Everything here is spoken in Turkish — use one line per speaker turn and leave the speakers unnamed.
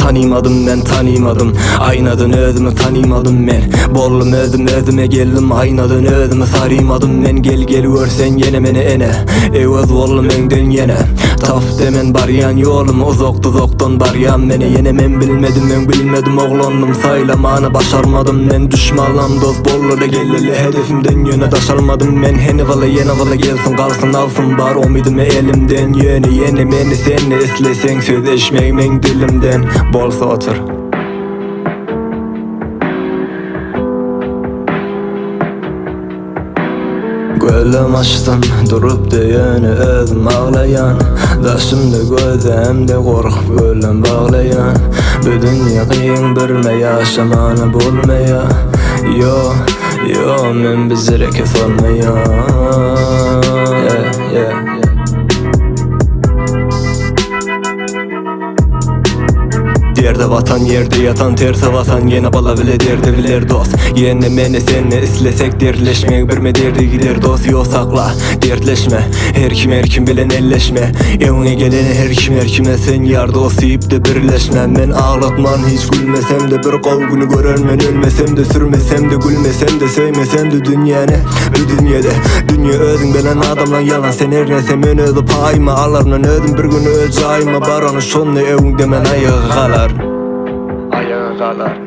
tanıymadım ben, tanıymadım. Aynadan özümü tanıymadım ben. Bollum özüme geldim, aynadan özümü sarıymadım ben. Gel görsen yine beni ene, evaz oğlum önden yine. Taf demen baryan yolum, uzoktan baryan beni. Yine ben bilmedim oğlandım, saylamanı başarmadım ben. Düşmanlam dost bollada geleli, hedefimden yöne taşalmadım ben. Heni vala gelsin kalsın alsın bar umidimi elimden. Yeni beni senle islesen söz eşmeğmen dilimden. Bolsa otur. Gölüm açtım durup da yönü özüm ağlayan. Daşımda gözümde korkup gölüm bağlayan. Bu dünya kıyın birme yaşamanı bulmaya. Yo men bizlere kes olmaya. Yeah. Yerde vatan yerde yatan terse vatan. Yine bala bile derdi bilir dost. Yine beni senle islesek dertleşmek birme derdi gider dost. Yo sakla dertleşme, her kim bilen elleşme. Evine gelene her kime sen yar dost deyip de birleşmem. Ben ağlatman hiç gülmesem de bir kavgunu görürmen. Ölmesem de sürmesem de gülmesem de sevmesem de dünyanı. Bu dünya özün bilen adamla yalan. Sen her nesem ön özü payma alarmdan özüm bir günü öleceğime. Baranı şonla evin demen ayağı kalar. Ayağı kalar.